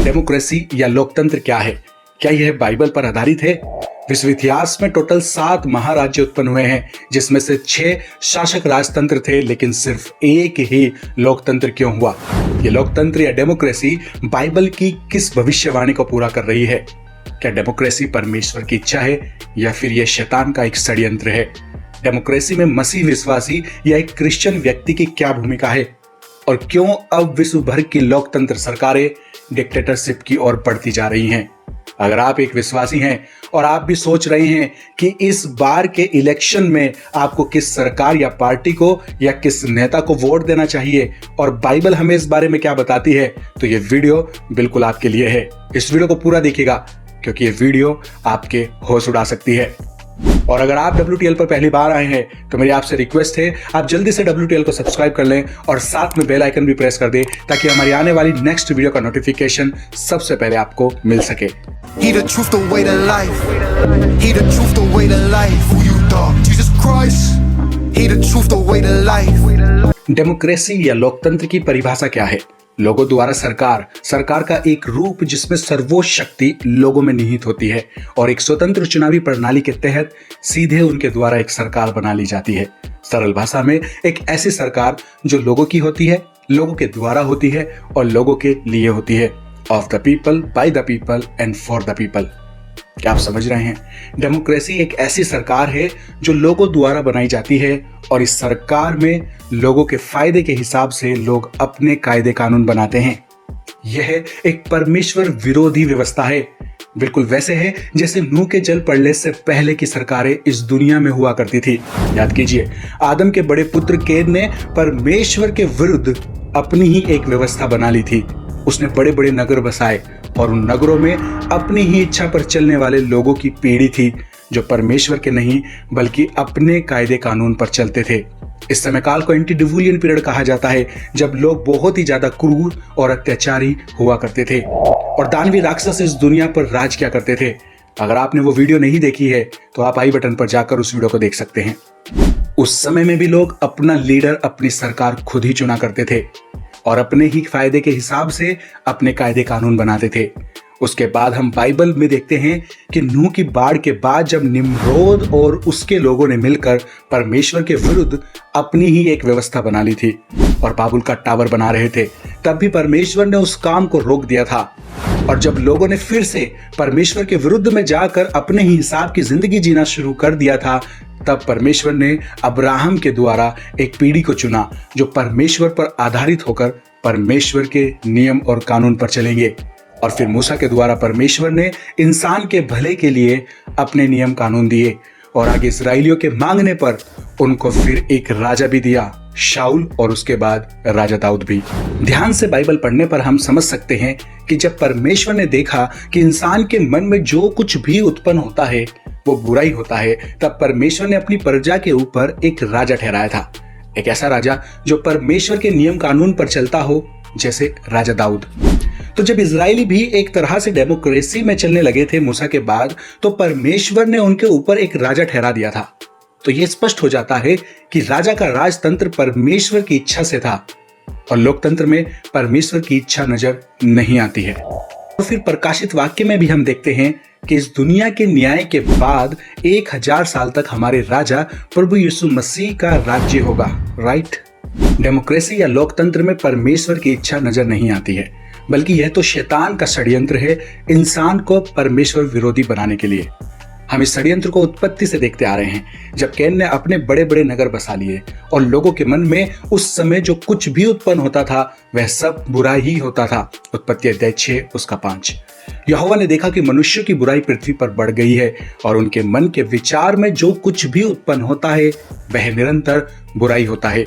Democracy या लोकतंत्र क्या है? क्या यह बाइबल पर आधारित है? विश्व इतिहास में टोटल 7 महाराज्य उत्पन्न हुए हैं, जिसमें से 6 शासक राजतंत्र थे, लेकिन सिर्फ एक ही लोकतंत्र क्यों हुआ? यह लोकतंत्र या डेमोक्रेसी बाइबल की किस भविष्यवाणी को पूरा कर रही है? क्या डेमोक्रेसी परमेश्वर की इच्छा है या फिर यह शैतान का एक षड्यंत्र है? डेमोक्रेसी में मसीह विश्वासी या एक क्रिश्चियन व्यक्ति की क्या भूमिका है? और क्यों अब विश्व भर की लोकतंत्र सरकारें डिक्टेटरशिप की ओर बढ़ती जा रही हैं? अगर आप एक विश्वासी हैं और आप भी सोच रहे हैं कि इस बार के इलेक्शन में आपको किस सरकार या पार्टी को या किस नेता को वोट देना चाहिए और बाइबल हमें इस बारे में क्या बताती है, तो ये वीडियो बिल्कुल आपके लिए है। इस वीडियो को पूरा देखिएगा, क्योंकि ये वीडियो आपके होश उड़ा सकती है। और अगर आप WTL पर पहली बार आए हैं तो मेरी आपसे रिक्वेस्ट है, आप जल्दी से WTL को सब्सक्राइब कर लें और साथ में बेल आइकन भी प्रेस कर दें, ताकि हमारी आने वाली नेक्स्ट वीडियो का नोटिफिकेशन सबसे पहले आपको मिल सके। He the truth, the way to life. He the truth, the way to life. Who you thought? Jesus Christ. He the truth, the way to life. Democracy या लोकतंत्र की परिभाषा क्या है? लोगों द्वारा सरकार का एक रूप जिसमें सर्वोच्च शक्ति लोगों में निहित होती है और एक स्वतंत्र चुनावी प्रणाली के तहत सीधे उनके द्वारा एक सरकार बना ली जाती है। सरल भाषा में एक ऐसी सरकार जो लोगों की होती है, लोगों के द्वारा होती है और लोगों के लिए होती है। Of the people, by the people and for the people. क्या आप समझ रहे हैं? डेमोक्रेसी एक ऐसी सरकार है जो लोगों द्वारा बनाई जाती है और इस सरकार में लोगों के फायदे के हिसाब से लोग अपने कायदे कानून बनाते हैं। यह एक परमेश्वर विरोधी व्यवस्था है, बिल्कुल वैसे है जैसे नूह के जल पड़ने से पहले की सरकारें इस दुनिया में हुआ करती थी। याद कीजिए, आदम के बड़े पुत्र कैन ने परमेश्वर के विरुद्ध अपनी ही एक व्यवस्था बना ली थी। उसने बड़े बड़े नगर बसाए और उन नगरों में अपनी ही इच्छा पर चलने वाले लोगों की पीढ़ी थी, जो परमेश्वर के नहीं बल्कि अपने कायदे कानून पर चलते थे। इस समय काल को एंटीडिलुवियन पीरियड कहा जाता है, जब लोग बहुत ही ज्यादा क्रूर और अत्याचारी हुआ करते थे और दानवी राक्षस इस दुनिया पर राज किया करते थे। अगर आपने वो वीडियो नहीं देखी है तो आप आई बटन पर जाकर उस वीडियो को देख सकते हैं। उस समय में भी लोग अपना लीडर, अपनी सरकार खुद ही चुना करते थे और अपने ही फायदे के हिसाब से अपने कायदे कानून बनाते थे। उसके बाद हम बाइबल में देखते हैं कि नूह की बाढ़ के बाद जब निम्रोद और उसके लोगों ने मिलकर परमेश्वर के विरुद्ध अपनी ही एक व्यवस्था बना ली थी और बाबुल का टावर बना रहे थे, तब भी परमेश्वर ने उस काम को रोक दिया था। और जब लोगों ने फिर से परमेश्वर के विरुद्ध में जाकर अपने ही हिसाब की जिंदगी जीना शुरू कर दिया था, तब परमेश्वर ने अब्राहम के द्वारा एक पीढ़ी को चुना जो परमेश्वर पर आधारित होकर परमेश्वर के नियम और कानून पर चलेंगे। और फिर मूसा के द्वारा परमेश्वर ने इंसान के भले के लिए अपने नियम कानून दिए और आगे इस्राएलियों के मांगने पर उनको फिर एक राजा भी दिया, शाऊल, और उसके बाद राजा दाऊद भी। ध्यान से बाइबल पढ़ने पर हम समझ सकते हैं कि जब परमेश्वर ने देखा कि इंसान के मन में जो कुछ भी उत्पन्न होता है वो बुरा ही होता है, तब परमेश्वर ने अपनी प्रजा के ऊपर एक राजा ठहराया था। एक ऐसा राजा जो परमेश्वर के नियम कानून पर चलता हो, जैसे राजा दाऊद। तो जब इजरायली भी एक तरह से डेमोक्रेसी में चलने लगे थे मूसा के बाद, तो परमेश्वर ने उनके ऊपर एक राजा ठहरा दिया था। तो यह स्पष्ट हो जाता है कि राजा का राजतंत्र परमेश्वर की इच्छा से था और लोकतंत्र में परमेश्वर की इच्छा नजर नहीं आती है। और फिर प्रकाशित वाक्य में भी हम देखते हैं कि इस दुनिया के न्याय के बाद 1000 साल तक हमारे राजा प्रभु यीशु मसीह का राज्य होगा। राइट? डेमोक्रेसी या लोकतंत्र में परमेश्वर की इच्छा नजर नहीं आती है, बल्कि यह तो शैतान का षड्यंत्र है इंसान को परमेश्वर विरोधी बनाने के लिए। हम इस षड्यंत्र को उत्पत्ति से देखते आ रहे हैं, जब कैन ने अपने बड़े बड़े नगर बसा लिए और लोगों के मन में उस समय जो कुछ भी उत्पन्न होता था वह सब बुरा ही होता था। उत्पत्ति अध्याय 6 उसका 5। यहोवा ने देखा कि मनुष्य की बुराई पृथ्वी पर बढ़ गई है और उनके मन के विचार में जो कुछ भी उत्पन्न होता है वह निरंतर बुराई होता है।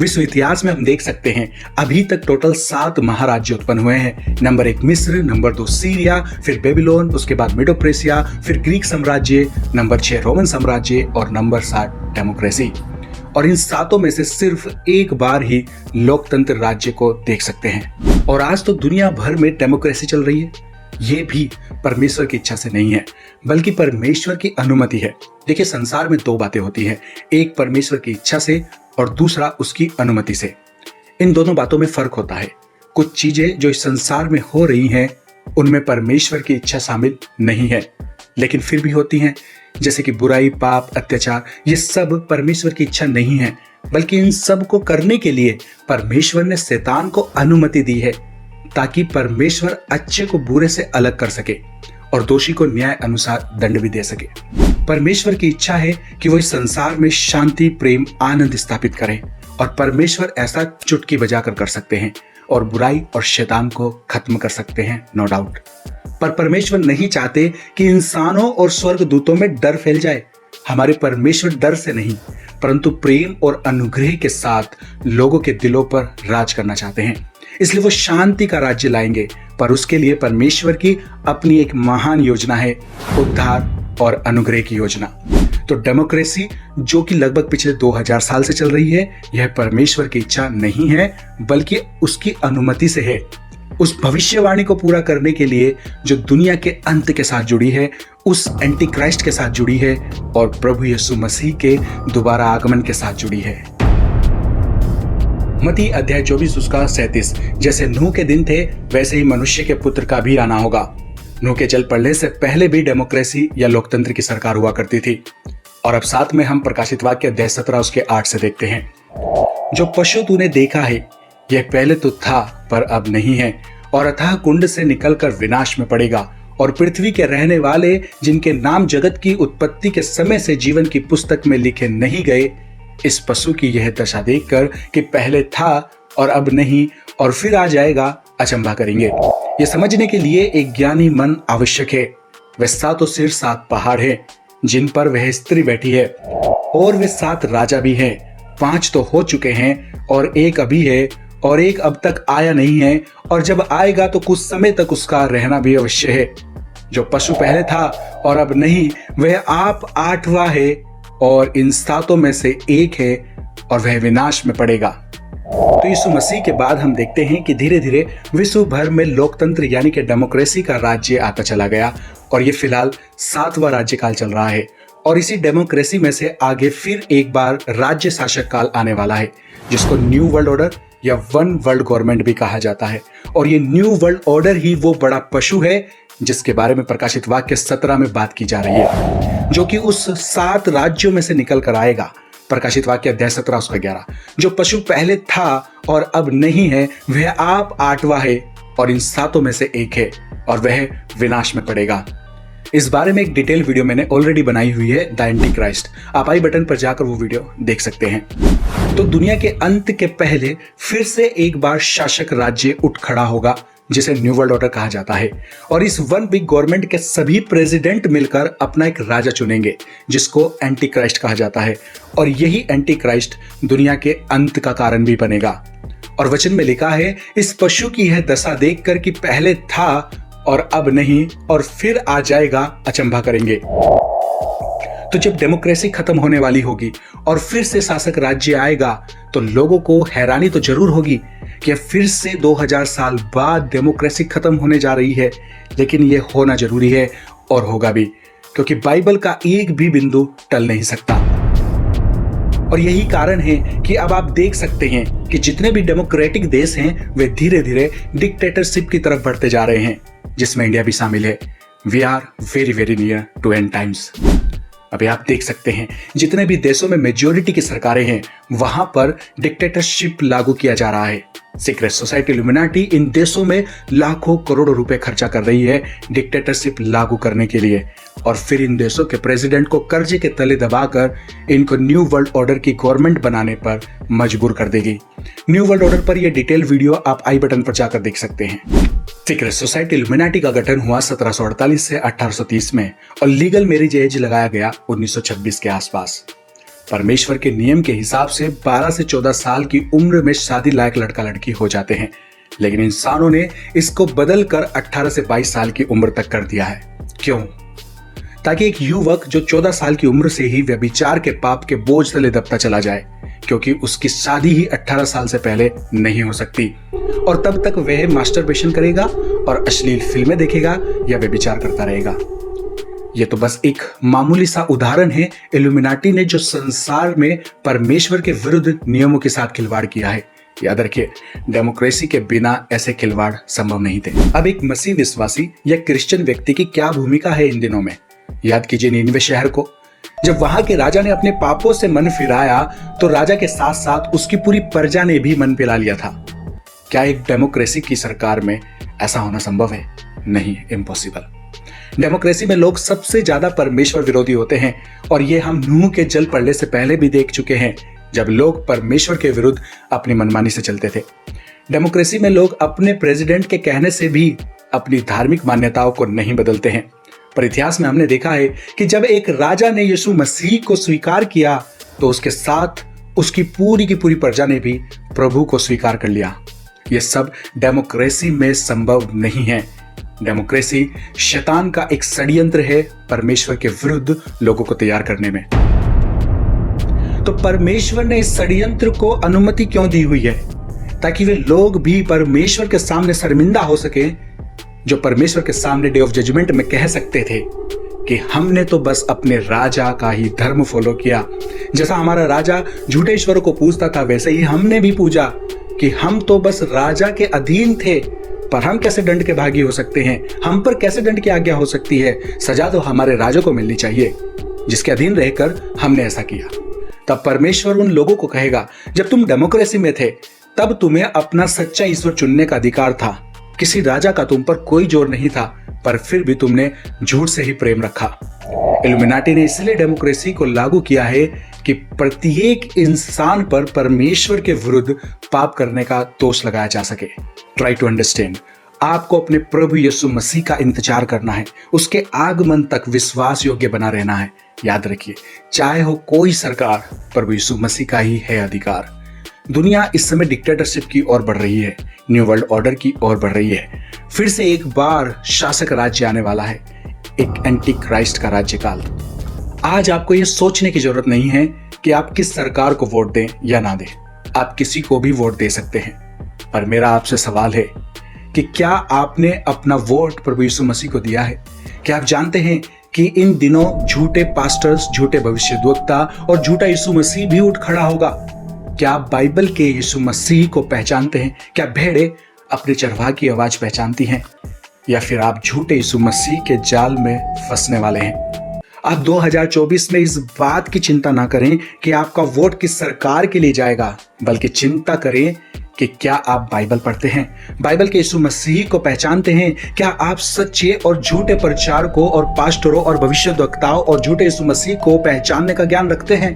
विश्व इतिहास में हम देख सकते हैं अभी तक टोटल 7 महाराज्य उत्पन्न हुए हैं। नंबर 1 मिस्र, नंबर 2 सीरिया, फिर बेबीलोन, उसके बाद मीडो-पर्सिया, फिर ग्रीक साम्राज्य, नंबर 6 रोमन साम्राज्य और नंबर 7 डेमोक्रेसी। और इन 7 में से सिर्फ एक बार ही लोकतंत्र राज्य को देख सकते हैं। और आज तो दुनिया भर में डेमोक्रेसी चल रही है। ये भी परमेश्वर की इच्छा से नहीं है, बल्कि परमेश्वर की अनुमति है। देखिए, संसार में 2 बातें होती हैं, एक परमेश्वर की इच्छा से और दूसरा उसकी अनुमति से। इन दोनों बातों में फर्क होता है। कुछ चीजें जो इस संसार में हो रही हैं उनमें परमेश्वर की इच्छा शामिल नहीं है, लेकिन फिर भी होती हैं, जैसे कि बुराई, पाप, अत्याचार। ये सब परमेश्वर की इच्छा नहीं है, बल्कि इन सब को करने के लिए परमेश्वर ने शैतान को अनुमति दी है, ताकि परमेश्वर अच्छे को बुरे से अलग कर सके और दोषी को न्याय अनुसार दंड भी दे सके। परमेश्वर की इच्छा है कि वो इस संसार में शांति, प्रेम, आनंद स्थापित करें, और परमेश्वर ऐसा चुटकी बजाकर कर सकते हैं और बुराई और शैतान को खत्म कर सकते हैं, नो डाउट। पर परमेश्वर नहीं चाहते कि इंसानों और स्वर्ग दूतों में डर फैल जाए। हमारे परमेश्वर डर से नहीं, परंतु प्रेम और अनुग्रह के साथ लोगों के दिलों पर राज करना चाहते हैं। इसलिए वो शांति का राज्य लाएंगे, पर उसके लिए परमेश्वर की अपनी एक महान योजना है, उद्धार और अनुग्रह की योजना। तो डेमोक्रेसी, जो कि लगभग पिछले 2000 साल से चल रही है, यह परमेश्वर की इच्छा नहीं है, बल्कि उसकी अनुमति से है। उस भविष्यवाणी को पूरा करने के लिए जो दुनिया के अंत के साथ जुड़ी है, उस एंटी क्राइस्ट के साथ जुड़ी है, और प्रभु यीशु मसीह के दोबारा आगमन के साथ जुड़ी है। मत्ती अध्याय 24 उसका 37, जैसे नूह के दिन थे वैसे ही मनुष्य के पुत्र का भी आना होगा। नूह के जल पड़ने से पहले भी डेमोक्रेसी या लोकतंत्र की सरकार हुआ करती थी। और अब साथ में हम प्रकाशित वाक्य अध्याय 17 उसके 8 से देखते हैं, जो पशु तूने देखा है यह पहले तो था पर अब नहीं है, और अथाह कुंड से निकलकर विनाश में पड़ेगा। और पृथ्वी के रहने वाले जिनके नाम जगत की उत्पत्ति के समय से जीवन की पुस्तक में लिखे नहीं गए, इस पशु की यह दशा देखकर कि पहले था और अब नहीं और फिर आ जाएगा, अचंभा करेंगे। ये समझने के लिए एक ज्ञानी मन आवश्यक है। वे 7 सिर 7 पहाड़ है जिन पर वह स्त्री बैठी है, और वे 7 राजा भी हैं। 5 तो हो चुके हैं और एक अभी है, और एक अब तक आया नहीं है, और जब आएगा तो कुछ समय तक उसका रहना भी अवश्य है। जो पशु पहले था और अब नहीं, वह आप 8वां है, और इन 7 में से एक है, और वह विनाश में पड़ेगा। तो यीशु मसीह के बाद हम देखते हैं कि धीरे धीरे विश्व भर में लोकतंत्र यानी कि डेमोक्रेसी का राज्य आता चला गया, और ये फिलहाल 7वां राज्यकाल चल रहा है। और इसी डेमोक्रेसी में से आगे फिर एक बार राज्य शासक काल आने वाला है, जिसको न्यू वर्ल्ड ऑर्डर या वन वर्ल्ड गवर्नमेंट भी कहा जाता है। और ये न्यू वर्ल्ड ऑर्डर ही वो बड़ा पशु है जिसके बारे में प्रकाशित वाक्य 17 में बात की जा रही है, जो कि उस 7 राज्यों में से निकल कर आएगा। प्रकाशित वाक्य अध्याय 17 उसका 11, जो पशु पहले था और अब नहीं है, वह आप 8वां है, और इन 7 में से एक है, और वह विनाश में पड़ेगा। इस बारे में एक डिटेल वीडियो मैंने ऑलरेडी बनाई हुई है, द एंटी क्राइस्ट। आप आई बटन पर जाकर वो वीडियो देख सकते हैं। तो दुनिया के अंत के पहले फिर से एक बार शासक राज्य उठ खड़ा होगा, जिसे न्यू वर्ल्ड ऑर्डर कहा जाता है। और इस वन बिग गवर्नमेंट के सभी प्रेसिडेंट मिलकर अपना एक राजा चुनेंगे, जिसको एंटी क्राइस्ट कहा जाता है। और यही एंटी क्राइस्ट दुनिया के अंत का कारण भी बनेगा। और वचन में लिखा है, इस पशु की यह दशा देखकर कि पहले था और अब नहीं और फिर आ जाएगा, अचंभा करेंगे। तो जब डेमोक्रेसी खत्म होने वाली होगी और फिर से शासक राज्य आएगा, तो लोगों को हैरानी तो जरूर होगी कि फिर से 2000 साल बाद डेमोक्रेसी खत्म होने जा रही है। लेकिन यह होना जरूरी है, और होगा भी, क्योंकि बाइबल का एक भी बिंदु टल नहीं सकता। और यही कारण है कि अब आप देख सकते हैं कि जितने भी डेमोक्रेटिक देश हैं, वे धीरे धीरे डिक्टेटरशिप की तरफ बढ़ते जा रहे हैं, जिसमें इंडिया भी शामिल है। We are very very near to end times. अभी आप देख सकते हैं जितने भी देशों में मेजॉरिटी की सरकारें हैं, वहां पर डिक्टेटरशिप लागू किया जा रहा है। सीक्रेट सोसाइटी इल्यूमिनाटी इन देशों में लाखों करोड़ों रुपए खर्चा कर रही है डिक्टेटरशिप लागू करने के लिए, और फिर इन देशों के प्रेसिडेंट को कर्जे के तले दबाकर इनको न्यू वर्ल्ड ऑर्डर की गवर्नमेंट बनाने पर मजबूर कर देगी। न्यू वर्ल्ड ऑर्डर पर यह डिटेल वीडियो आप आई बटन पर जाकर देख सकते हैं। सीक्रेट सोसाइटी इल्यूमिनाटी का गठन हुआ 1748 से 1830 में, और लीगल मैरिज एज लगाया गया 1926 के आसपास। परमेश्वर के नियम के हिसाब से 12 से 14 साल की उम्र में शादी लायक लड़का लड़की हो जाते हैं, लेकिन इंसानों ने इसको बदलकर 18 से 22 साल की उम्र तक कर दिया है। क्यों? ताकि एक युवक जो 14 साल की उम्र से ही व्यभिचार के पाप के बोझ तले दबता चला जाए, क्योंकि उसकी शादी ही 18 साल से पहले नहीं हो सकती, और तब तक वह मास्टरबेशन करेगा और अश्लील फिल्में देखेगा या व्यभिचार करता रहेगा। यह तो बस एक मामूली सा उदाहरण है इल्यूमिनाटी ने जो संसार में परमेश्वर के विरुद्ध नियमों के साथ खिलवाड़ किया है। याद रखिए, डेमोक्रेसी के बिना ऐसे खिलवाड़ संभव नहीं थे। अब एक मसीह विश्वासी या क्रिश्चियन व्यक्ति की क्या भूमिका है इन दिनों में? याद कीजिए नीनवे शहर को। जब वहां के राजा ने अपने पापों से मन फिराया तो राजा के साथ साथ उसकी पूरी प्रजा ने भी मन पिला लिया था। क्या एक डेमोक्रेसी की सरकार में ऐसा होना संभव है? नहीं, इम्पॉसिबल। डेमोक्रेसी में लोग सबसे ज्यादा परमेश्वर विरोधी होते हैं और ये हम नूह के जल पड़ने से पहले भी देख चुके हैं, जब लोग परमेश्वर के विरुद्ध अपनी मनमानी से चलते थे। डेमोक्रेसी में लोग अपने प्रेसिडेंट के कहने से भी अपनी धार्मिक मान्यताओं को नहीं बदलते हैं। पर इतिहास में हमने देखा है कि जब एक राजा ने यीशु मसीह को स्वीकार किया तो उसके साथ उसकी पूरी की पूरी प्रजा ने भी प्रभु को स्वीकार कर लिया। यह सब डेमोक्रेसी में संभव नहीं है। डेमोक्रेसी शैतान का एक षड्यंत्र है परमेश्वर के विरुद्ध लोगों को तैयार करने में। तो परमेश्वर ने इस षड्यंत्र को अनुमति क्यों दी हुई है? ताकि वे लोग भी परमेश्वर के सामने शर्मिंदा हो सके, जो परमेश्वर के सामने डे ऑफ जजमेंट में कह सकते थे कि हमने तो बस अपने राजा का ही धर्म फॉलो किया। जैसा हमारा राजा झूठे ईश्वरों को पूजता था वैसे ही हमने भी पूजा कि हम तो बस राजा के अधीन थे, पर हम कैसे दंड के भागी हो सकते हैं? हम पर कैसे दंड की आज्ञा हो सकती है? सजा तो हमारे राजा को मिलनी चाहिए जिसके अधीन रहकर हमने ऐसा किया। तब परमेश्वर उन लोगों को कहेगा, जब तुम डेमोक्रेसी में थे तब तुम्हें अपना सच्चा ईश्वर चुनने का अधिकार था। किसी राजा का तुम पर कोई जोर नहीं था, पर फिर भी तुमने झूठ से ही प्रेम रखा। इल्यूमिनाटी ने इसलिए डेमोक्रेसी को लागू किया है कि प्रत्येक इंसान पर परमेश्वर के विरुद्ध पाप करने का दोष लगाया जा सके। Try to understand. आपको अपने प्रभु यीशु मसीह का इंतजार करना है, उसके आगमन तक विश्वास योग्य बना रहना है। याद रखिए, चाहे हो कोई सरकार, प्रभु यीशु मसीह का ही है अधिकार। दुनिया इस समय डिक्टेटरशिप की ओर बढ़ रही है, न्यू वर्ल्ड ऑर्डर की ओर बढ़ रही है। फिर से एक बार शासक राज्य आने वाला है, एक एंटी क्राइस्ट का राज्यकाल। आज आपको यह सोचने की जरूरत नहीं है कि आप किस सरकार को वोट दें या ना दें। आप किसी को भी वोट दे सकते हैं, पर मेरा आपसे सवाल है कि क्या आपने अपना वोट प्रभु यीशु मसीह को दिया है? क्या आप जानते हैं कि इन दिनों झूठे पास्टर्स, झूठे भविष्यद्वक्ता और झूठा यीशु मसीह भी उठ खड़ा होगा? क्या आप बाइबल के यीशु मसीह को पहचानते हैं? क्या भेड़ें अपने चरवाह की आवाज पहचानती हैं? या फिर आप झूठे यीशु मसीह के जाल में फंसने वाले हैं? आप 2024 में इस बात की चिंता ना करें कि आपका वोट किस सरकार के लिए जाएगा, बल्कि चिंता करें कि क्या आप बाइबल पढ़ते हैं, बाइबल के यीशु मसीह को पहचानते हैं? क्या आप सच्चे और झूठे प्रचारकों और पास्टरों और भविष्यद्वक्ताओं और झूठे यीशु मसीह को पहचानने का ज्ञान रखते हैं?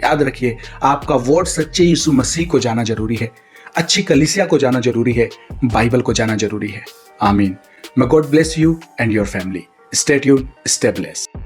याद रखिए, आपका वोट सच्चे यीशु मसीह को जाना जरूरी है, अच्छी कलीसिया को जाना जरूरी है, बाइबल को जाना जरूरी है। आमीन। May God bless you and your family. Stay tuned, stay blessed.